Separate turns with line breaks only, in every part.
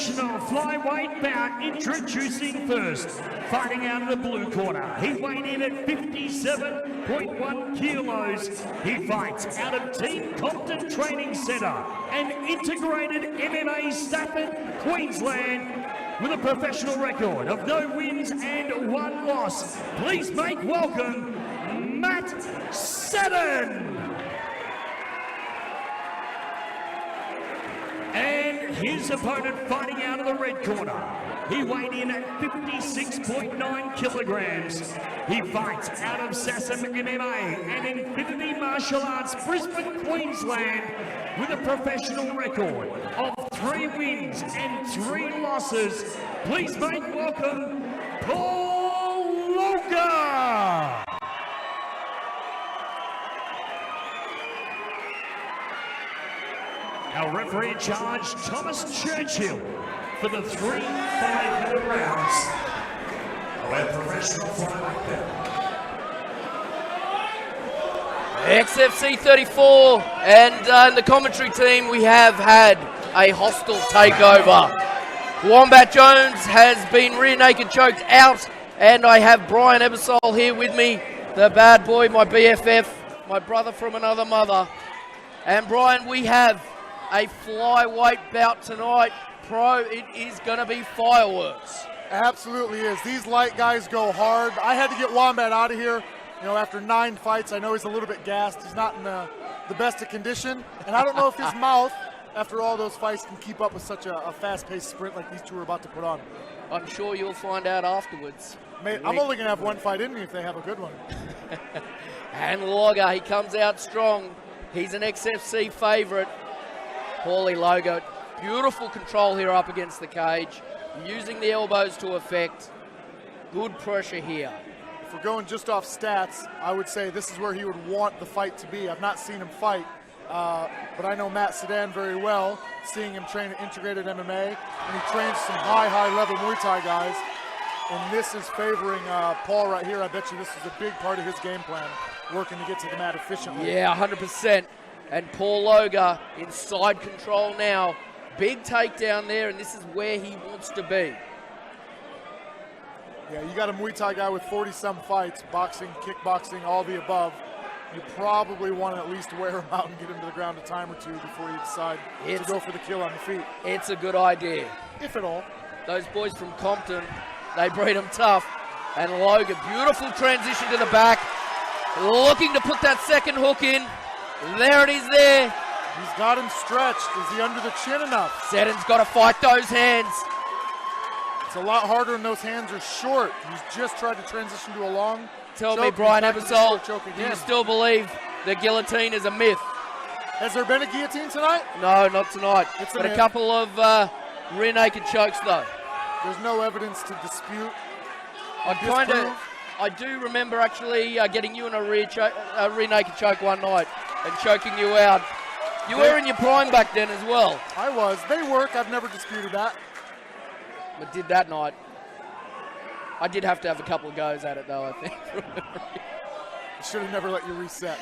professional flyweight bout, introducing first, fighting out of the blue corner. He weighed in at 57.1 kilos. He fights out of Team Compton Training Centre and Integrated MMA Stafford, Queensland, with a professional record of no wins and 1 loss. Please make welcome Matt Seddon. And his opponent fighting out of the red corner. He weighed in at 56.9 kilograms. He fights out of Sassam MMA and Infinity Martial Arts, Brisbane, Queensland, with a professional record of 3 wins and 3 losses. Please make welcome Paul Loga. Our referee in charge, Thomas Churchill, for the 3 5-minute rounds of our professional flyweight bout.
XFC 34, and in the commentary team we have had a hostile takeover. Wombat Jones has been rear naked choked out, and I have Brian Ebersole here with me, the bad boy, my BFF, my brother from another mother. And Brian, we have a flyweight bout tonight. Pro, it is going to be fireworks.
Absolutely is. These light guys go hard. I had to get Wombat out of here. You know, after 9 fights, I know he's a little bit gassed. He's not in the best of condition. And I don't know if his mouth, after all those fights, can keep up with such a fast-paced sprint like these two are about to put on.
I'm sure you'll find out afterwards.
Mate, I'm only going to have 1 fight in me if they have a good one.
And Loga, he comes out strong. He's an XFC favourite. Paulie Loga, beautiful control here up against the cage, using the elbows to effect. Good pressure here.
If we're going just off stats, I would say this is where he would want the fight to be. I've not seen him fight, but I know Matt Seddon very well, seeing him train at Integrated MMA, and he trains some high-level Muay Thai guys, and this is favoring Paul right here. I bet you this is a big part of his game plan, working to get to the mat efficiently.
Yeah, 100%. And Paul Loga in side control now. Big takedown there, and this is where he wants to be.
Yeah, you got a Muay Thai guy with 40-some fights, boxing, kickboxing, all the above. You probably want to at least wear him out and get him to the ground a time or 2 before you decide to go for the kill on the feet.
It's a good idea.
If at all.
Those boys from Compton, they breed them tough. And Loga, beautiful transition to the back. Looking to put that second hook in. There it is there.
He's got him stretched. Is he under the chin enough?
Seddon's got to fight those hands.
It's a lot harder when those hands are short. He's just tried to transition to a long
Tell
choke.
me, Brian Ebersole, do
you
you still believe the guillotine is a myth?
Has there been a guillotine tonight?
No, not tonight.
It's
but a couple of rear naked chokes, though.
There's no evidence to dispute.
I do remember actually getting you in a rear naked choke one night and choking you out. You were in your prime back then as well.
I was. They work. I've never disputed that.
But did that night. I did have to have a couple of goes at it, though, I think.
I should have never let you reset.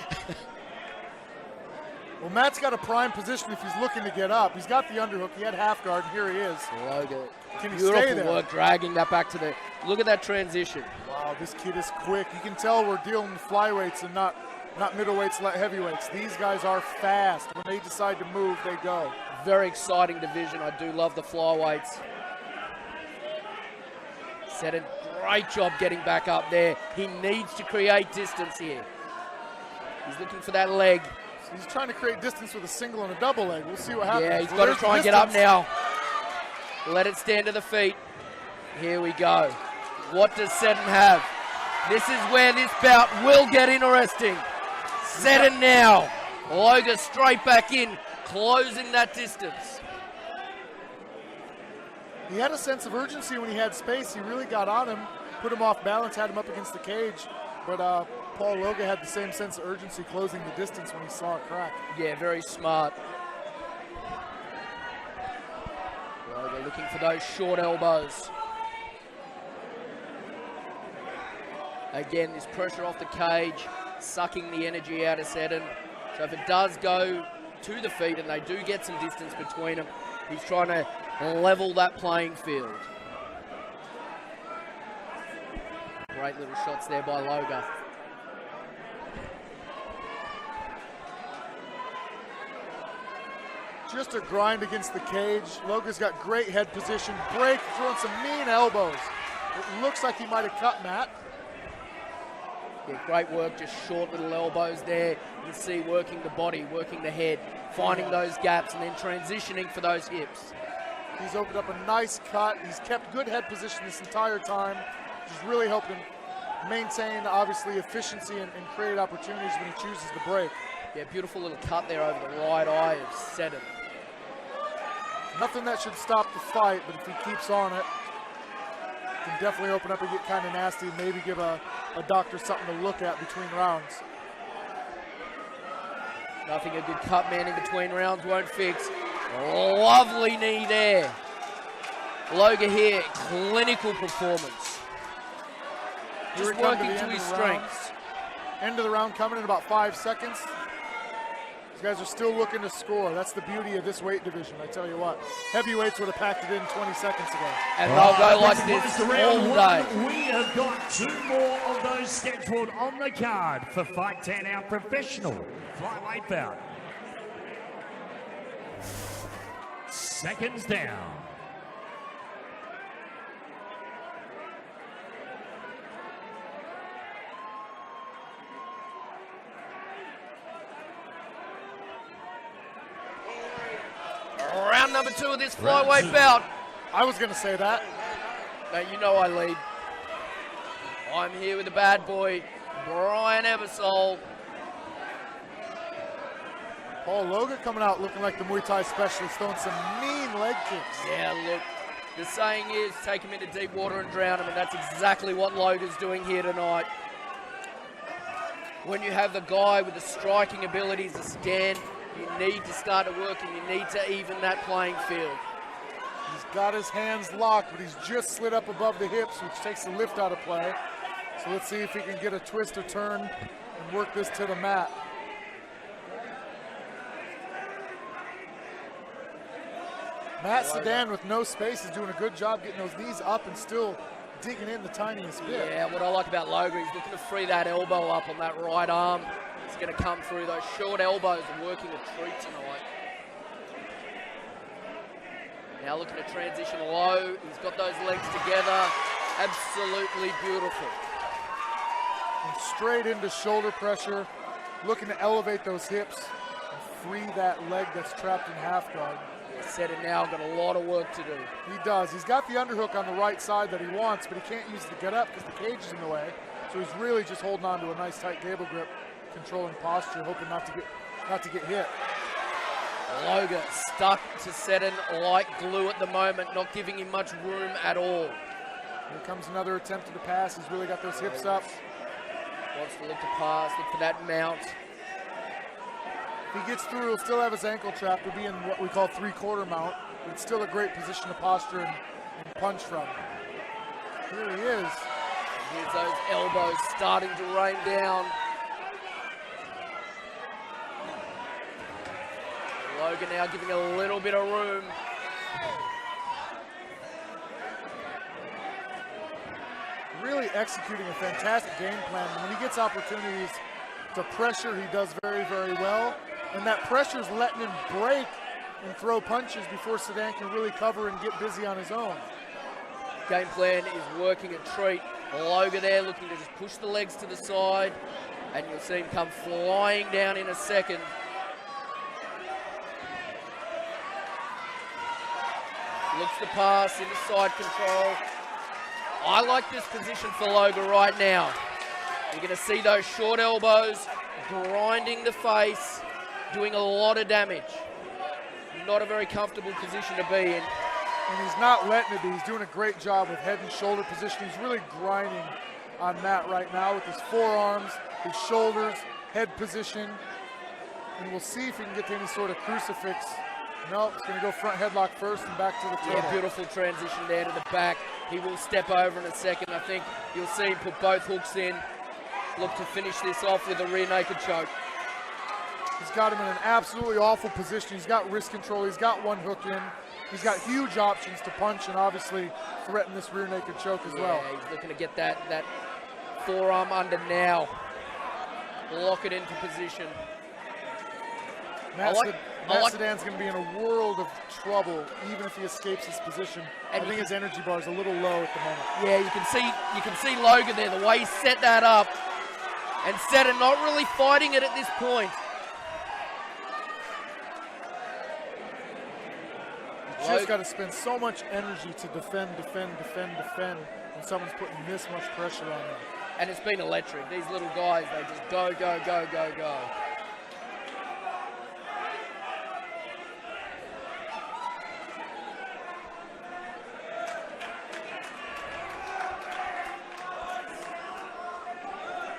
Well, Matt's got a prime position if he's looking to get up. He's got the underhook. He had half guard, and here he is.
Loga.
Can he
Beautiful
stay there?
work, dragging that back to the... Look at that transition.
Wow, this kid is quick. You can tell we're dealing with flyweights and not middleweights, not heavyweights. These guys are fast. When they decide to move, they go.
Very exciting division. I do love the flyweights. Said a great job getting back up there. He needs to create distance here. He's looking for that leg.
He's trying to create distance with a single and a double leg. We'll see what happens.
Yeah, he's got to try and get up now. Let it stand to the feet. Here we go. What does Seddon have? This is where this bout will get interesting. Seddon now. Loga straight back in, closing that distance.
He had a sense of urgency when he had space. He really got on him, put him off balance, had him up against the cage. But Paul Loga had the same sense of urgency closing the distance when he saw it crack.
Yeah, very smart. Loga looking for those short elbows. Again, this pressure off the cage, sucking the energy out of Seddon. So if it does go to the feet and they do get some distance between them, He's trying to level that playing field. Great little shots there by Loga.
Just a grind against the cage. Loga's got great head position. Break, throwing some mean elbows. It looks like he might have cut Matt.
Yeah, great work, just short little elbows there. You can see working the body, working the head, finding those gaps, and then transitioning for those hips.
He's opened up a nice cut. He's kept good head position this entire time, which has really helped him maintain, obviously, efficiency and create opportunities when he chooses to break.
Yeah, beautiful little cut there over the right eye of Seddon.
Nothing that should stop the fight, but if he keeps on it, can definitely open up and get kind of nasty, maybe give a doctor something to look at between rounds.
Nothing a good cut man in between rounds won't fix. Lovely knee there. Loga here, clinical performance.
Here
Just working to his strengths.
End of the round coming in about 5 seconds. These guys are still looking to score. That's the beauty of this weight division, I tell you what. Heavyweights would have packed it in 20 seconds ago.
And they'll go like this all day.
We have got 2 more of those scheduled on the card for Fight 10, our professional flyweight bout. Seconds down.
Round number 2 of this flyweight bout.
I was going to say that.
Now, you know I lead. I'm here with the bad boy, Brian Ebersol.
Paul Loga coming out looking like the Muay Thai specialist, throwing some mean leg kicks.
Yeah, look, the saying is take him into deep water and drown him, and that's exactly what Loga's doing here tonight. When you have the guy with the striking abilities to stand, you need to start to work and you need to even that playing field.
He's got his hands locked, but he's just slid up above the hips, which takes the lift out of play. So let's see if he can get a twist or turn and work this to the mat. Matt Sedan with no space is doing a good job getting those knees up and still digging in the tiniest bit.
Yeah, what I like about Loga, he's looking to free that elbow up on that right arm. He's going to come through those short elbows and working a treat tonight. Now looking to transition low. He's got those legs together. Absolutely beautiful.
And straight into shoulder pressure, looking to elevate those hips and free that leg that's trapped in half guard.
Seddon now got a lot of work to do.
He does. He's got the underhook on the right side that he wants, but he can't use the get up because the cage is in the way. So he's really just holding on to a nice tight gable grip, controlling posture, hoping not to get hit.
Loga stuck to Seddon like glue at the moment, not giving him much room at all.
Here comes another attempt to the pass. He's really got those hips up.
Wants to look to pass, look for that mount.
If he gets through, he'll still have his ankle trapped. He'll be in what we call three-quarter mount, but it's still a great position to posture and punch from. Here he is.
Here's those elbows starting to rain down. Loga now giving a little bit of room.
Really executing a fantastic game plan. When he gets opportunities to pressure, he does very, very well. And that pressure is letting him break and throw punches before Sedan can really cover and get busy on his own.
Game plan is working a treat. Loga there looking to just push the legs to the side, and you'll see him come flying down in a second. Looks to pass into side control. I like this position for Loga right now. You're going to see those short elbows grinding the face, doing a lot of damage. Not a very comfortable position to be in.
And he's not letting it be. He's doing a great job with head and shoulder position. He's really grinding on Matt right now with his forearms, his shoulders, head position. And we'll see if he can get to any sort of crucifix. No, he's going to go front headlock first and back to the table.
Yeah, beautiful transition there to the back. He will step over in a second. I think you'll see him put both hooks in. Look to finish this off with a rear naked choke.
He's got him in an absolutely awful position. He's got wrist control. He's got one hook in. He's got huge options to punch and obviously threaten this rear naked choke as well.
Yeah, he's looking to get that forearm under now. Lock it into position.
Matt
I like-
Sedan's going to be in a world of trouble even if he escapes his position.
And
I think his energy bar is a little low at the moment.
Yeah, you can see Logan there, the way he set that up. And Sedan not really fighting it at this point.
You just got to spend so much energy to defend when someone's putting this much pressure on him.
And it's been electric. These little guys, they just go.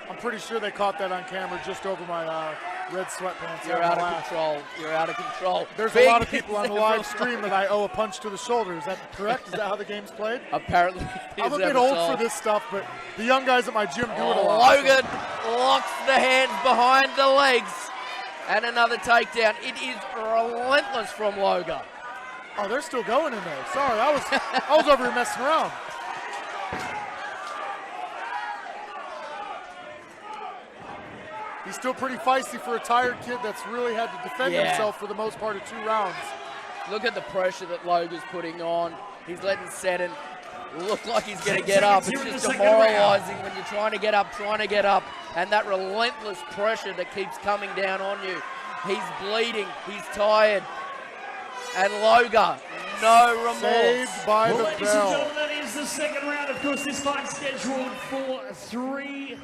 I'm pretty sure they caught that on camera just over my red sweatpants.
You're out of control. You're out of control.
There's a lot of people on the live stream that I owe a punch to the shoulder. Is that correct? Is that how the game's played?
Apparently.
I'm a bit old for this stuff, but the young guys at my gym do it a lot.
Logan locks the hands behind the legs. And another takedown. It is relentless from Logan.
Oh, they're still going in there. Sorry, I was over here messing around. He's still pretty feisty for a tired kid that's really had to defend himself for the most part of 2 rounds.
Look at the pressure that Logan's putting on. He's letting Sedan look like he's going to get up. It's just demoralizing when you're trying to get up, and that relentless pressure that keeps coming down on you. He's bleeding. He's tired. And Logan, no remorse.
Saved by the
Ladies and
bell.
gentlemen, that is the second round. Of course, this fight's scheduled for 3.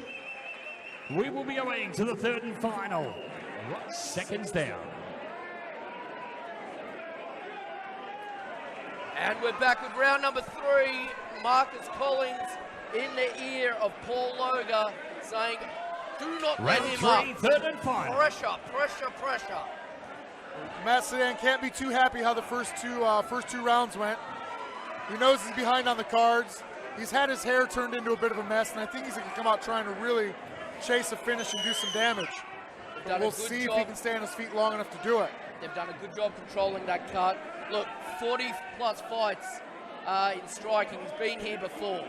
We will be going to the third and final. Seconds down.
And we're back with round number 3. Marcus Collins in the ear of Paul Logan saying, do not let
Round
him
3,
up.
third and final.
Pressure.
Matt Sedan can't be too happy how the first two rounds went. He knows he's behind on the cards. He's had his hair turned into a bit of a mess, and I think he's going to come out trying to really chase a finish and do some damage. But we'll see if he can stay on his feet long enough to do it.
They've done a good job controlling that cut. Look, 40-plus fights in striking. He's been here before.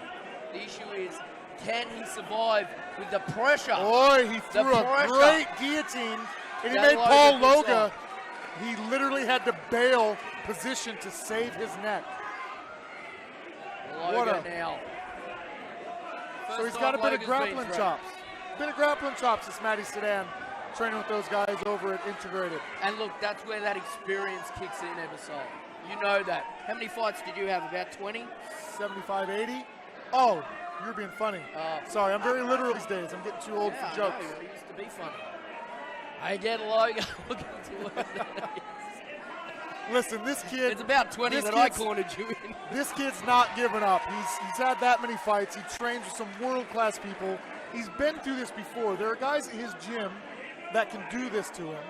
The issue is, can he survive with the pressure?
Boy, he threw a great guillotine, and he made Paul Logan. He literally had to bail position to save his neck.
Logan now.
So he's got a bit of grappling chops. This Matty Sedan, training with those guys over at Integrated.
And look, that's where that experience kicks in, Ebersol. You know that. How many fights did you have? About 20?
75, 80? Oh, you're being funny. Sorry, I'm very literal these days. I'm getting too old for jokes.
No, it used to be funny. I get Logan looking to learn that.
Listen, this kid...
It's about 20 that I cornered you in.
This kid's not giving up. He's had that many fights. He trains with some world-class people. He's been through this before. There are guys at his gym that can do this to him,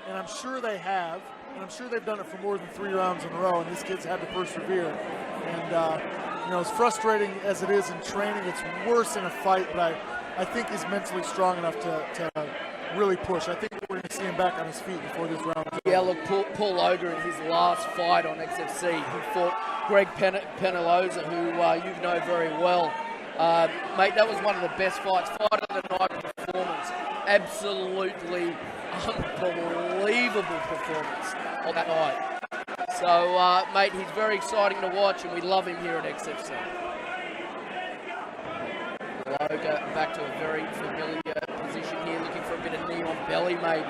and I'm sure they have, and I'm sure they've done it for more than 3 rounds in a row, and this kid's had to persevere. And, as frustrating as it is in training, it's worse in a fight, but I think he's mentally strong enough to really push. I think we're going to see him back on his feet before this round.
Yeah, look, Paul Logan in his last fight on XFC, he fought Greg Penaloza, who you know very well. Mate, that was one of the best fight of the night performance. Absolutely unbelievable performance on that night. So, mate, he's very exciting to watch, and we love him here at XFC. Logan back to a very familiar position here, looking for a bit of knee on belly, maybe.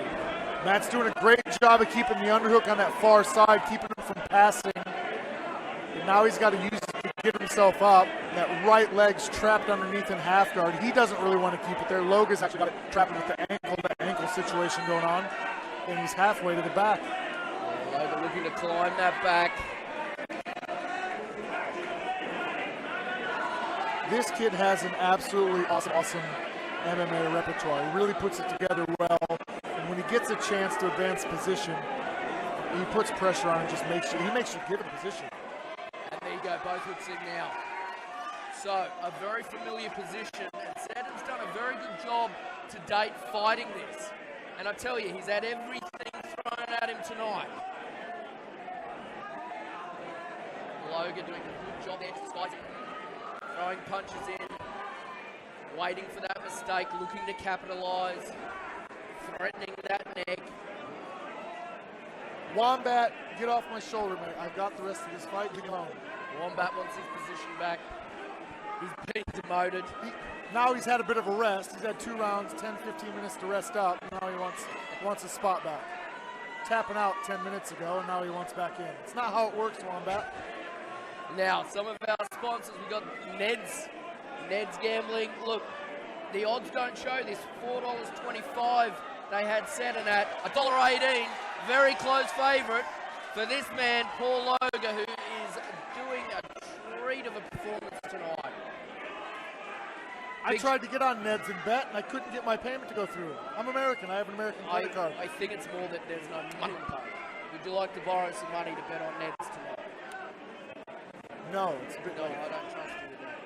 Matt's doing a great job of keeping the underhook on that far side, keeping him from passing. And now he's got to use it to get himself up. That right leg's trapped underneath in half guard. He doesn't really want to keep it there. Logan's actually got it trapped with the ankle situation going on. And he's halfway to the back.
Logan looking to climb that back.
This kid has an absolutely awesome MMA repertoire. He really puts it together well. And when he gets a chance to advance position, he puts pressure on and just makes you give him position.
And there you go, both hooks in now. So, a very familiar position, and Sedan's done a very good job to date fighting this. And I tell you, he's had everything thrown at him tonight. Logan doing a good job there, disguising, throwing punches in, waiting for that mistake, looking to capitalise, threatening that neck.
Wombat, get off my shoulder, mate. I've got the rest of this fight. Leave me alone.
Wombat wants his position back. He's been demoted.
Now he's had a bit of a rest. He's had 2 rounds, 10, 15 minutes to rest up. Now he wants his spot back. Tapping out 10 minutes ago, and now he wants back in. It's not how it works, Wombat.
Now, some of our sponsors, we got Ned's Gambling. Look, the odds don't show this. $4.25 they had Seddon at. $1.18, very close favourite for this man, Paul Loga, who is doing a treat of a performance tonight.
I tried to get on Ned's and bet, and I couldn't get my payment to go through. I'm American. I have an American credit card.
I think it's more that there's no money to pay. Would you like to borrow some money to bet on Ned's tonight?
No, it's a bit
No,
late.
I don't trust you with that.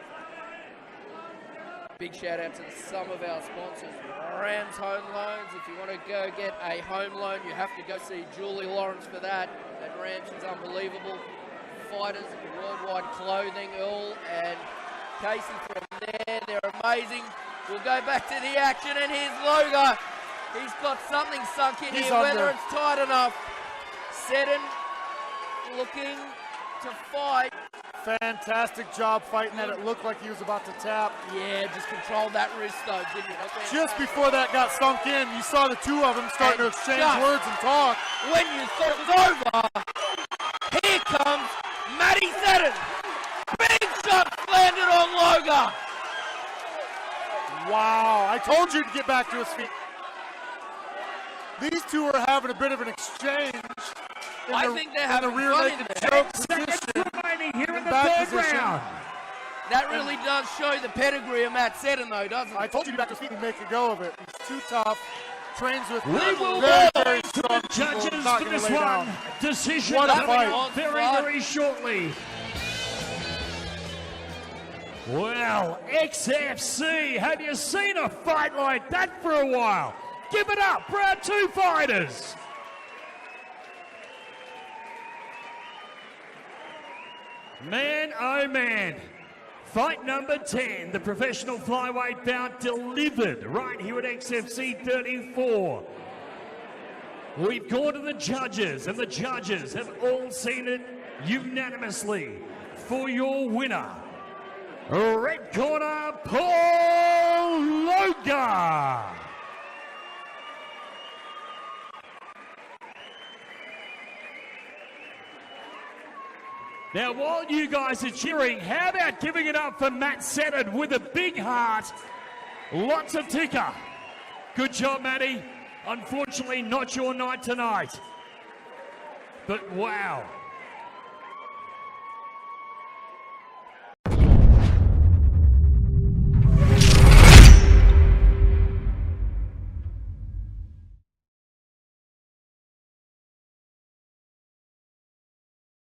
Big shout out to some of our sponsors. Rams Home Loans. If you want to go get a home loan, you have to go see Julie Lawrence for that. At Rams, she's unbelievable. Fighters, Worldwide Clothing, Earl and Casey from there. They're amazing. We'll go back to the action, and here's Loga. He's got something sunk in
He's
here,
under.
whether it's tight enough. Seddon looking to fight.
Fantastic job fighting that. It looked like he was about to tap.
Yeah, just controlled that wrist though, didn't you?
Just before that got sunk in, you saw the two of them starting to
And
exchange
just
words and talk.
when you thought it was over, here comes Matty Seddon. Big shot landed on Loga.
Wow, I told you to get back to his feet. These two are having a bit of an exchange.
I think they're having
the rear
fun
naked
in there.
choke
Seconds
position.
remaining here in the
back
third
position.
round.
That really does show the pedigree of Matt Seddon though, doesn't
I
it?
told you to get back to his feet and make a go of it. He's too tough. Trains with
We will
very,
go
very
to
strong
the
people.
judges
Not
for
gonna
this
lay
one.
down.
Decision
What a
coming
fight.
on very, very shortly. Well, XFC, have you seen a fight like that for a while? Give it up for our two fighters. Man, oh man. Fight number 10, the professional flyweight bout delivered right here at XFC 34. We've gone to the judges, and the judges have all seen it unanimously. For your winner, red corner, Paul Loga. Now, while you guys are cheering, how about giving it up for Matt Seddon with a big heart? Lots of ticker. Good job, Matty. Unfortunately, not your night tonight. But wow.